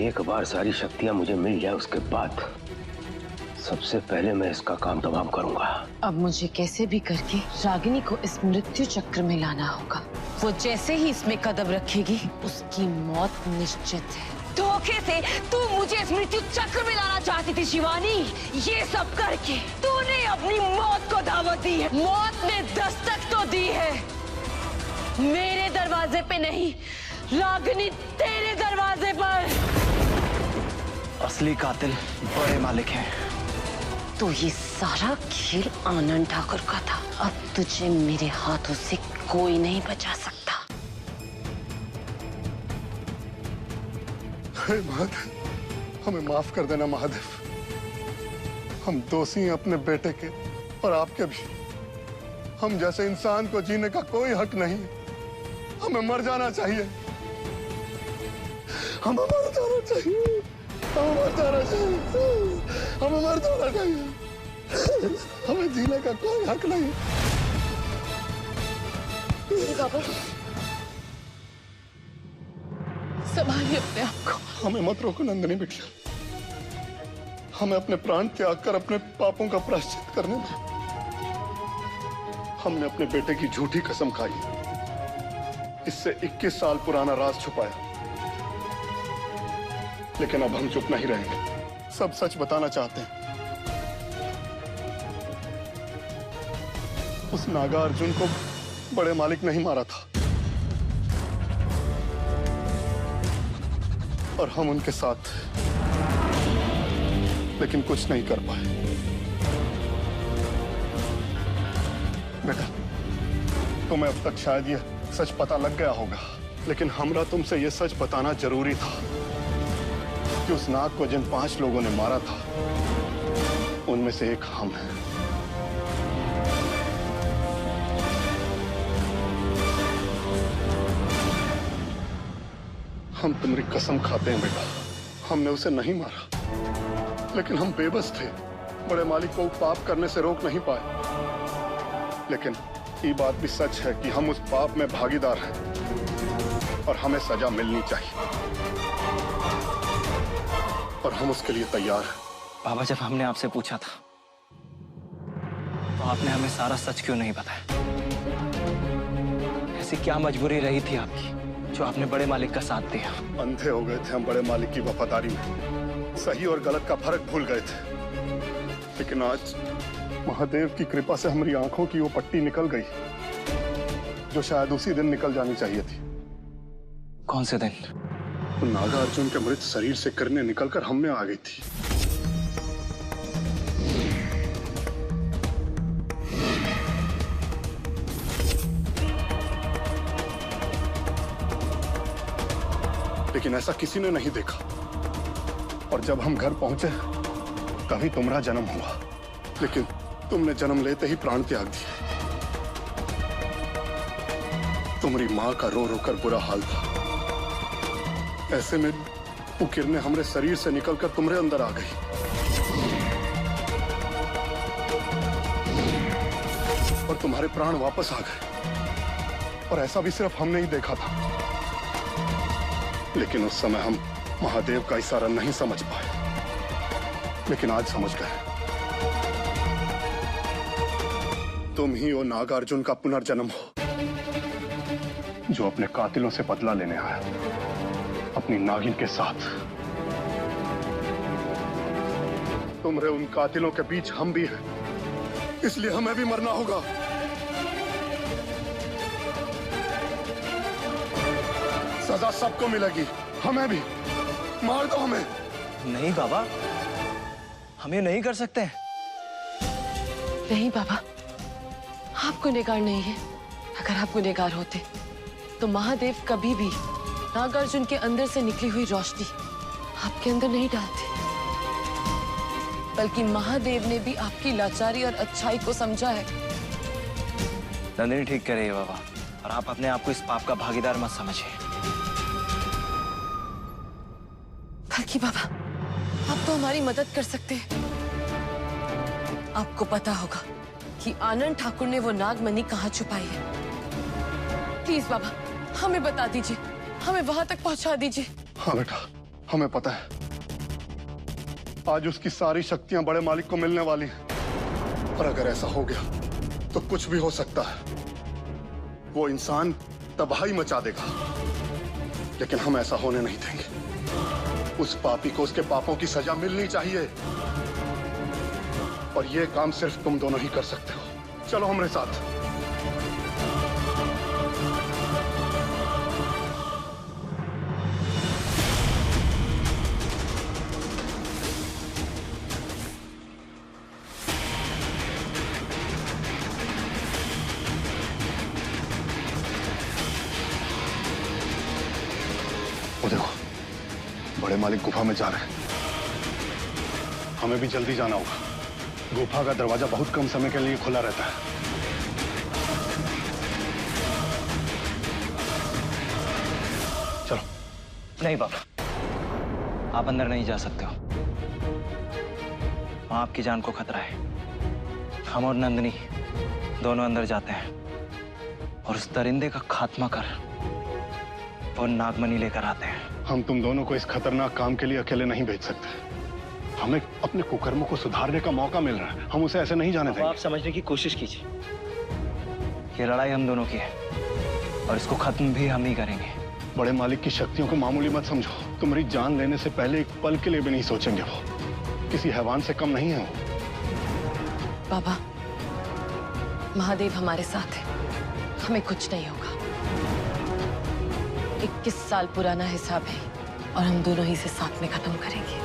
एक बार सारी शक्तियां मुझे मिल जाए उसके बाद सबसे पहले मैं इसका काम तमाम करूंगा। अब मुझे कैसे भी करके रागिनी को इस मृत्यु चक्र में लाना होगा। वो जैसे ही इसमें कदम रखेगी उसकी मौत निश्चित है। धोखे से तू मुझे इस मृत्यु चक्र में लाना चाहती थी शिवानी। ये सब करके तूने अपनी मौत को दावत दी है। मौत ने दस्तक तो दी है, मेरे दरवाजे पे नहीं, रागिनी तेरे दरवाजे पर। असली कातिल बड़े मालिक हैं। तो ये सारा खेल आनंद ठाकुर का था। अब तुझे मेरे हाथों से कोई नहीं बचा सकता। महादेव, हमें माफ कर देना महादेव। हम दोषी हैं अपने बेटे के और आपके भी। हम जैसे इंसान को जीने का कोई हक नहीं। हमें मर जाना चाहिए। हमें मर जाना चाहिए। हमें मर जाना चाहिए। हमें मर जाना चाहिए। हमें जीने का कोई हक नहीं। बाबा संभालिए अपने आप को। हमें मत रोको नंदिनी बिटिया। हमें अपने प्राण त्याग कर अपने पापों का प्रायश्चित करने दो। हमने अपने बेटे की झूठी कसम खाई, इससे 21 साल पुराना राज छुपाया, लेकिन अब हम चुप नहीं रहेंगे। सब सच बताना चाहते हैं। उस नागा अर्जुन को बड़े मालिक नहीं मारा था और हम उनके साथ, लेकिन कुछ नहीं कर पाए। बेटा, तुम्हें अब तक शायद ये सच पता लग गया होगा, लेकिन हमरा तुमसे ये सच बताना जरूरी था कि उस नाग को जिन 5 लोगों ने मारा था उनमें से एक हम हैं। हम तुम्हारी कसम खाते हैं बेटा, हमने उसे नहीं मारा, लेकिन हम बेबस थे। बड़े मालिक को पाप करने से रोक नहीं पाए। लेकिन ये बात भी सच है कि हम उस पाप में भागीदार हैं और हमें सजा मिलनी चाहिए, और हम उसके लिए तैयार हैं। बाबा, जब हमने आपसे पूछा था तो आपने हमें सारा सच क्यों नहीं बताया? ऐसी क्या मजबूरी रही थी आपकी जो आपने बड़े मालिक का साथ दिया? अंधे हो गए थे हम बड़े मालिक की वफादारी में। सही और गलत का फर्क भूल गए थे। लेकिन आज महादेव की कृपा से हमारी आंखों की वो पट्टी निकल गई जो शायद उसी दिन निकल जानी चाहिए थी। कौन से दिन? तो नागा अर्जुन के मृत शरीर से किरणें निकलकर हम में आ गई थी। लेकिन ऐसा किसी ने नहीं देखा, और जब हम घर पहुंचे तभी तुम्हारा जन्म हुआ। लेकिन तुमने जन्म लेते ही प्राण त्याग दिए। तुम्हारी माँ का रो रो कर बुरा हाल था। ऐसे में वो किरणें हमारे शरीर से निकलकर तुम्हारे अंदर आ गई। और तुम्हारे प्राण वापस आ गए। और ऐसा भी सिर्फ हमने ही देखा था। लेकिन उस समय हम महादेव का इशारा नहीं समझ पाए, लेकिन आज समझ गए। तुम ही वो नागार्जुन का पुनर्जन्म हो जो अपने कातिलों से बदला लेने आया, अपनी नागिन के साथ। तुम्हारे उन कातिलों के बीच हम भी हैं, इसलिए हमें भी मरना होगा। सजा सबको मिलेगी, हमें भी। मार दो हमें। नहीं बाबा, हम ये नहीं कर सकते। नहीं बाबा, आप गुनहगार नहीं है। अगर आप गुनहगार होते तो महादेव कभी भी नागार्जुन के अंदर से निकली हुई रोशनी आपके अंदर नहीं डालते, बल्कि महादेव ने भी आपकी लाचारी और अच्छाई को समझा है। नंदिनी ठीक कह रही है बाबा, और आप अपने आप को इस पाप का भागीदार मत समझिए। बल्कि बाबा, आप तो हमारी मदद कर सकते हैं। आपको पता होगा कि आनंद ठाकुर ने वो नागमणि कहाँ छुपाई है। प्लीज बाबा, हमें बता दीजिए, हमें वहां तक पहुंचा दीजिए। हाँ बेटा, हमें पता है आज उसकी सारी शक्तियां बड़े मालिक को मिलने वाली हैं, और अगर ऐसा हो गया तो कुछ भी हो सकता है। वो इंसान तबाही मचा देगा, लेकिन हम ऐसा होने नहीं देंगे। उस पापी को उसके पापों की सजा मिलनी चाहिए, और ये काम सिर्फ तुम दोनों ही कर सकते हो। चलो हमारे साथ। वो देखो, बड़े मालिक गुफा में जा रहे हैं। हमें भी जल्दी जाना होगा। गुफा का दरवाजा बहुत कम समय के लिए खुला रहता है। चलो। नहीं बाबा, आप अंदर नहीं जा सकते हो। वहां आपकी जान को खतरा है। हम और नंदिनी दोनों अंदर जाते हैं और उस दरिंदे का खात्मा कर वो नागमणि लेकर आते हैं। हम तुम दोनों को इस खतरनाक काम के लिए अकेले नहीं भेज सकते। हमें अपने कुकर्मों को सुधारने का मौका मिल रहा है। हम उसे ऐसे नहीं जाने देंगे। आप समझने की कोशिश कीजिए। ये लड़ाई हम दोनों की है और इसको खत्म भी हम ही करेंगे। बड़े मालिक की शक्तियों को मामूली मत समझो। तुम्हारी जान लेने से पहले एक पल के लिए भी नहीं सोचेंगे। वो किसी हैवान से कम नहीं है। वो बाबा, महादेव हमारे साथ है, हमें कुछ नहीं होगा। 21 साल पुराना हिसाब है और हम दोनों ही से साथ में खत्म करेंगे।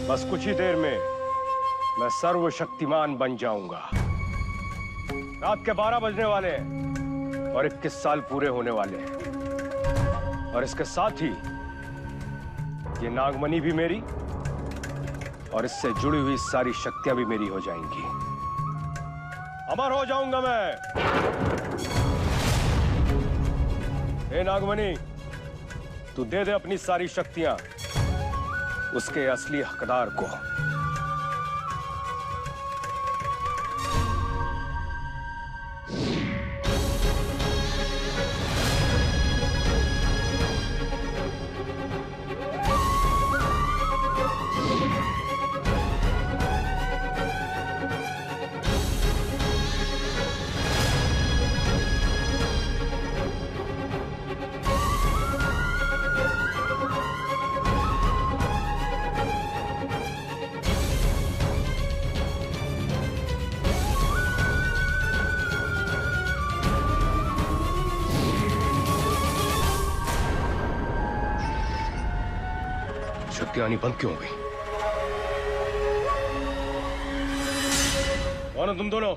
बस कुछ ही देर में मैं सर्वशक्तिमान बन जाऊंगा। रात के 12 बजने वाले हैं और 21 साल पूरे होने वाले हैं, और इसके साथ ही ये नागमणि भी मेरी और इससे जुड़ी हुई सारी शक्तियां भी मेरी हो जाएंगी। अमर हो जाऊंगा मैं। हे नागमणि, तू दे दे अपनी सारी शक्तियां उसके असली हकदार को। शक्तियां आनी बंद क्यों हो गई? कौन हो तुम दोनों?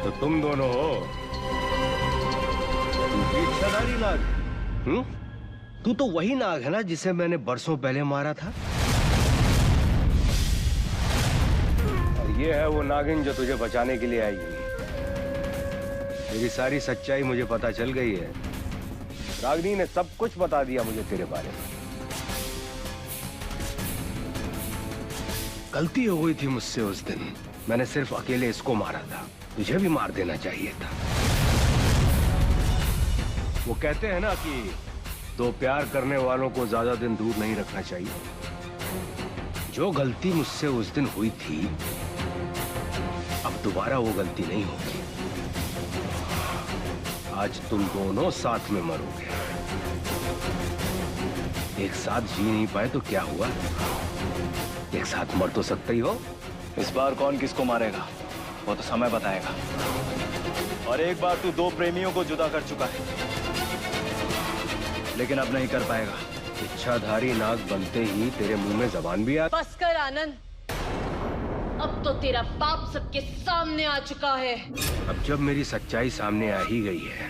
तो तुम दोनों हो इच्छाधारी नाग। तू तो वही नाग है ना जिसे मैंने बरसों पहले मारा था। और ये है वो नागिन जो तुझे बचाने के लिए आई हुई। मेरी सारी सच्चाई मुझे पता चल गई है। रागिनी ने सब कुछ बता दिया मुझे तेरे बारे में। गलती हो गई थी मुझसे उस दिन। मैंने सिर्फ अकेले इसको मारा था। तुझे भी मार देना चाहिए था। वो कहते हैं ना कि दो प्यार करने वालों को ज्यादा दिन दूर नहीं रखना चाहिए। जो गलती मुझसे उस दिन हुई थी, अब दोबारा वो गलती नहीं होगी। आज तुम दोनों साथ में मरोगे। एक साथ जी नहीं पाए तो क्या हुआ? एक साथ मर तो सकते ही हो। इस बार कौन किसको मारेगा वो तो समय बताएगा। और एक बार तू 2 प्रेमियों को जुदा कर चुका है, लेकिन अब नहीं कर पाएगा। इच्छाधारी नाग बनते ही तेरे मुंह में जबान भी आ। बस कर आनंद, अब तो तेरा पाप सबके सामने आ चुका है। अब जब मेरी सच्चाई सामने आ ही गई है,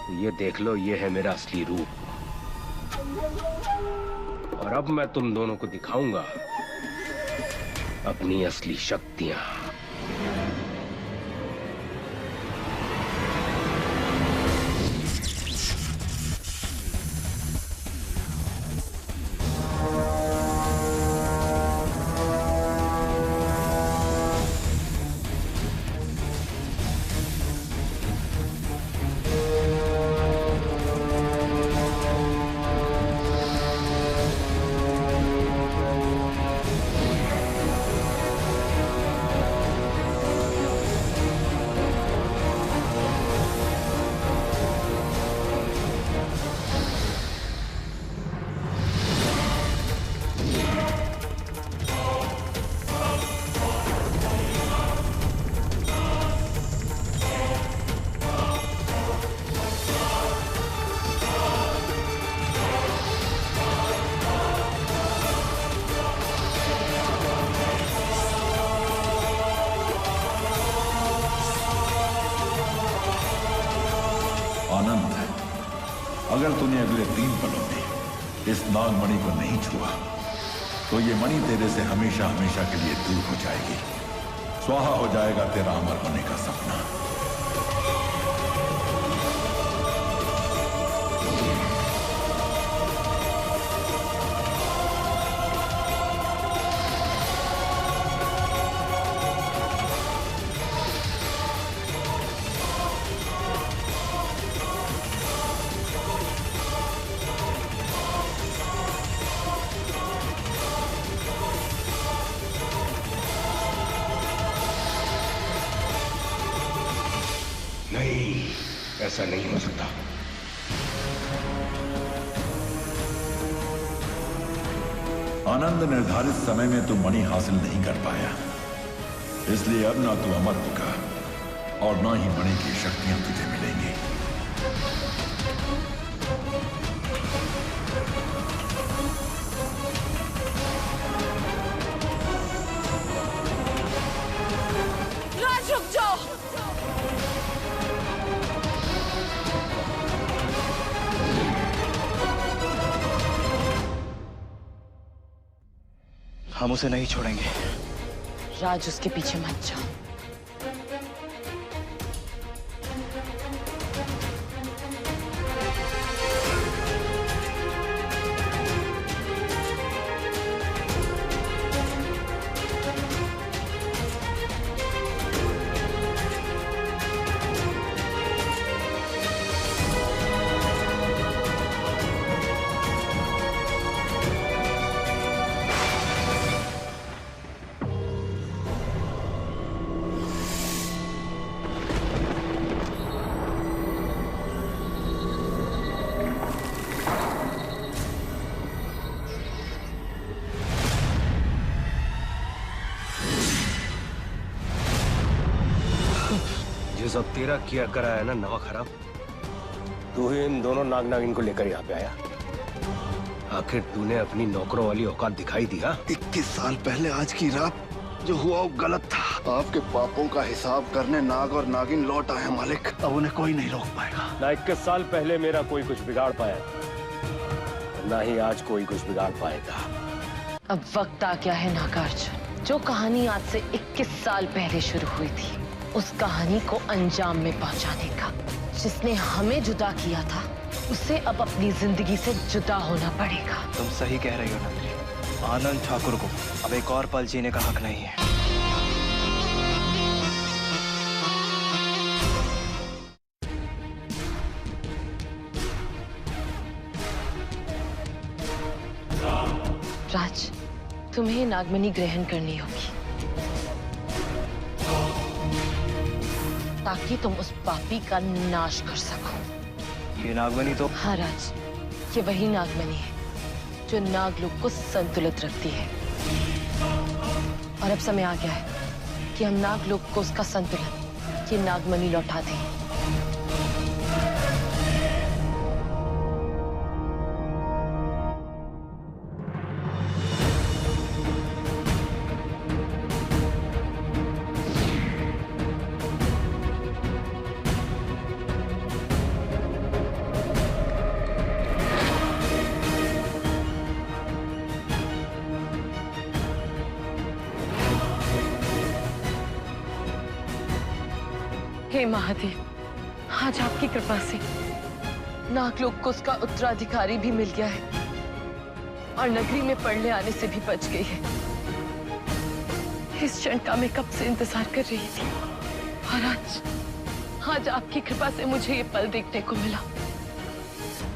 तो ये देख लो, ये है मेरा असली रूप। और अब मैं तुम दोनों को दिखाऊंगा अपनी असली शक्तियां। आनंद, अगर तूने अगले 3 पलों में इस नागमणि को नहीं छुआ तो ये मणि तेरे से हमेशा हमेशा के लिए दूर हो जाएगी। स्वाहा हो जाएगा तेरा अमर होने का सपना। नहीं, ऐसा नहीं हो सकता। आनंद, निर्धारित समय में तू मणि हासिल नहीं कर पाया, इसलिए अब ना तू अमर होगा और ना ही मणि की शक्तियां तुझे मिलेंगी। राज, रुक जाओ। हम उसे नहीं छोड़ेंगे। राज, उसके पीछे मत जाओ। ये सब तेरा किया करा है ना नवा खराब। तू ही इन दोनों नाग नागिन को लेकर यहाँ पे आया। आखिर तूने अपनी नौकरों वाली औकात दिखाई दी। 21 साल पहले आज की रात जो हुआ वो गलत था। आपके पापों का हिसाब करने नाग और नागिन लौट आए मालिक। अब उन्हें कोई नहीं रोक पाएगा। ना 21 साल पहले मेरा कोई कुछ बिगाड़ पाया, ना ही आज कोई कुछ बिगाड़ पाएगा। अब वक्त आ गया है नागार्जुन। जो कहानी आज से 21 साल पहले शुरू हुई थी, उस कहानी को अंजाम में पहुंचाने का। जिसने हमें जुदा किया था, उसे अब अपनी जिंदगी से जुदा होना पड़ेगा। तुम सही कह रही हो नंदिनी। आनंद ठाकुर को अब एक और पल जीने का हक नहीं है। राज, तुम्हें नागमणि ग्रहण करनी होगी ताकि तुम उस पापी का नाश कर सको। ये नागमणि तो... हाँ राज, ये वही नागमणि है जो नागलोक को संतुलित रखती है। और अब समय आ गया है कि हम नागलोक को उसका संतुलन ये नागमणि लौटा दे। हे महादेव, आज आपकी कृपा से नागलोक को उसका उत्तराधिकारी भी मिल गया है और नगरी में पढ़ने आने से भी बच गई है। इस क्षण का मैं कब से इंतजार कर रही थी और आज आपकी कृपा से मुझे ये पल देखने को मिला।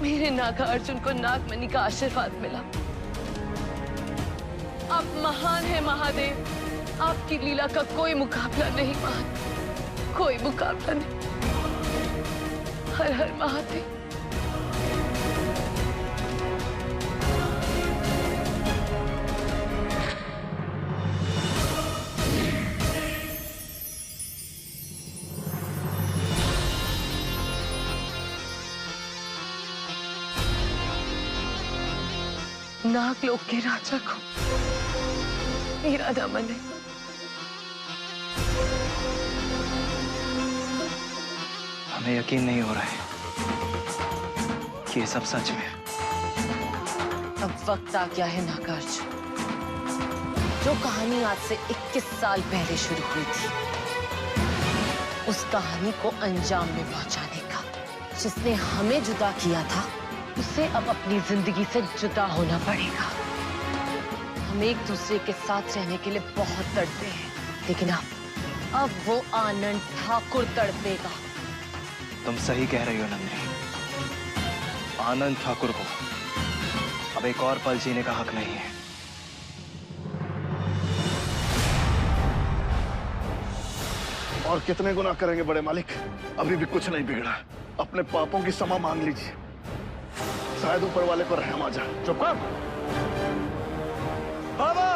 मेरे नागा अर्जुन को नागमणि का आशीर्वाद मिला। आप महान है महादेव, आपकी लीला का कोई मुकाबला नहीं महान, कोई मुकाबला नहीं। हर हर महादेव। नागलोक के राजा को मेरा नमन है। हमें यकीन नहीं हो रहा है कि ये सब सच में। अब वक्त आ गया है नागार्जुन, जो कहानी आज से 21 साल पहले शुरू हुई थी, उस कहानी को अंजाम में पहुंचाने का। जिसने हमें जुदा किया था, उसे अब अपनी जिंदगी से जुदा होना पड़ेगा। हम एक दूसरे के साथ रहने के लिए बहुत तड़पे हैं, लेकिन अब वो आनंद ठाकुर तड़पेगा। तुम सही कह रही हो नंदिनी। आनंद ठाकुर को अब एक और पल जीने का हक नहीं है। और कितने गुनाह करेंगे बड़े मालिक, अभी भी कुछ नहीं बिगड़ा। अपने पापों की क्षमा मांग लीजिए, शायद ऊपर वाले को रहम आ जाए। चुप कर बाबा।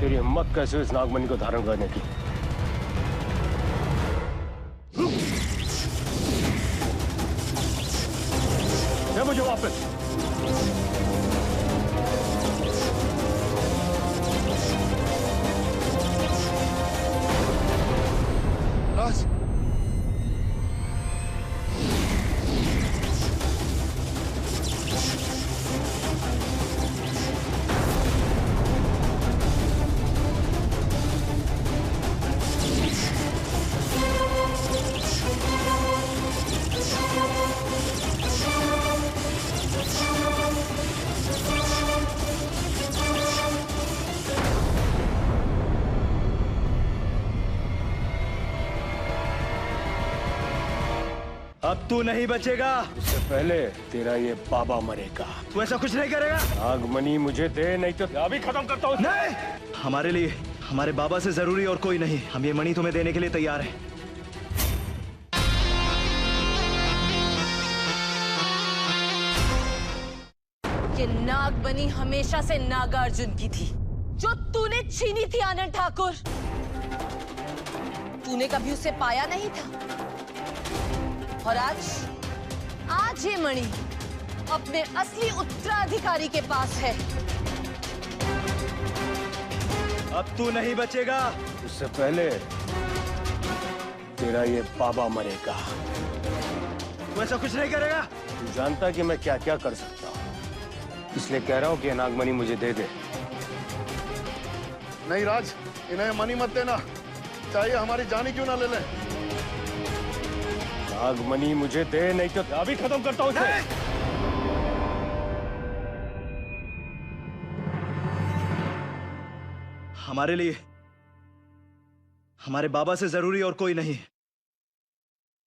तेरी हिम्मत कैसे इस नागमणि को धारण करने की? दे मुझे वापस। राज, अब तू नहीं बचेगा। उससे पहले तेरा ये बाबा मरेगा। तू ऐसा कुछ नहीं करेगा। नागमणि मुझे दे, नहीं तो अभी खत्म करता हूँ। नहीं, हमारे लिए हमारे बाबा से जरूरी और कोई नहीं। हम ये मणि तुम्हें देने के लिए तैयार हैं। ये नागमणि हमेशा से नागार्जुन की थी, जो तूने छीनी थी आनंद ठाकुर। तूने कभी उसे पाया नहीं था, और आज ये मणि अपने असली उत्तराधिकारी के पास है। अब तू नहीं बचेगा। उससे पहले तेरा ये बाबा मरेगा। तू ऐसा कुछ नहीं करेगा। तू जानता कि मैं क्या क्या कर सकता हूँ, इसलिए कह रहा हूँ कि नागमणि मुझे दे दे। नहीं राज, इन्हें मनी मत देना, चाहे हमारी जान ही क्यों ना ले लें। नागमणि मुझे दे, नहीं तो अभी खत्म करता हूँ इसे। हमारे लिए हमारे बाबा से जरूरी और कोई नहीं।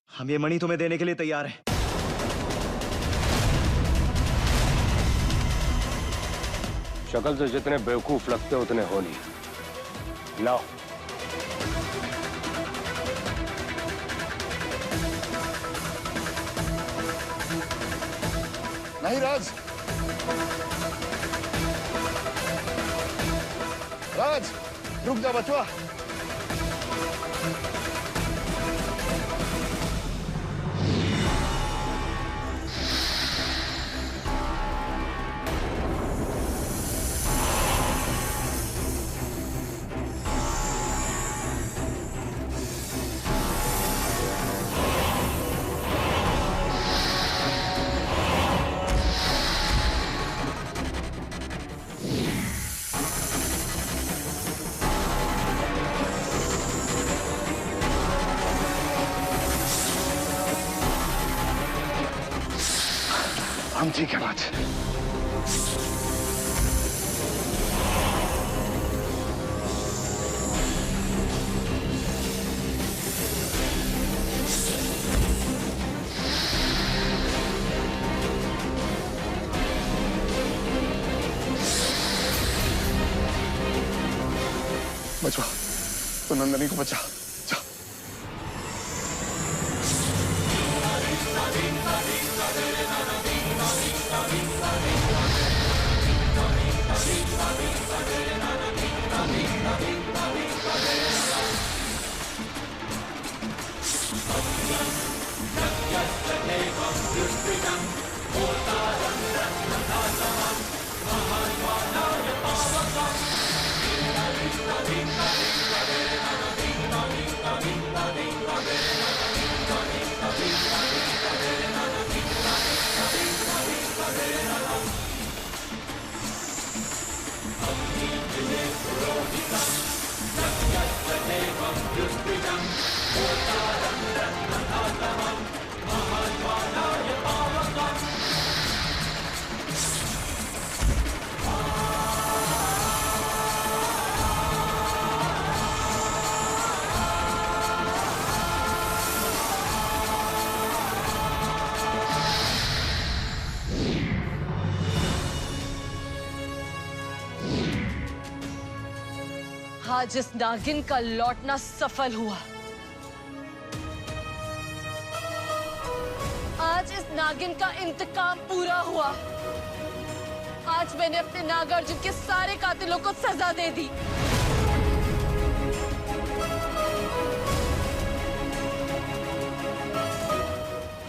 हम ये मणि तुम्हें देने के लिए तैयार हैं। शक्ल से जितने बेवकूफ लगते उतने हो नहीं। लाओ। नहीं राज, राज रुक जा बचवा। हम ठीक है राज। बचवा, तो नंदनी को बचा। जा। आज इस नागिन का लौटना सफल हुआ। आज इस नागिन का इंतकाम पूरा हुआ। आज मैंने अपने नागार्जुन के सारे कातिलों को सजा दे दी।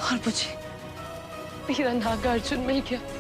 और मुझे मेरा नागार्जुन मिल गया।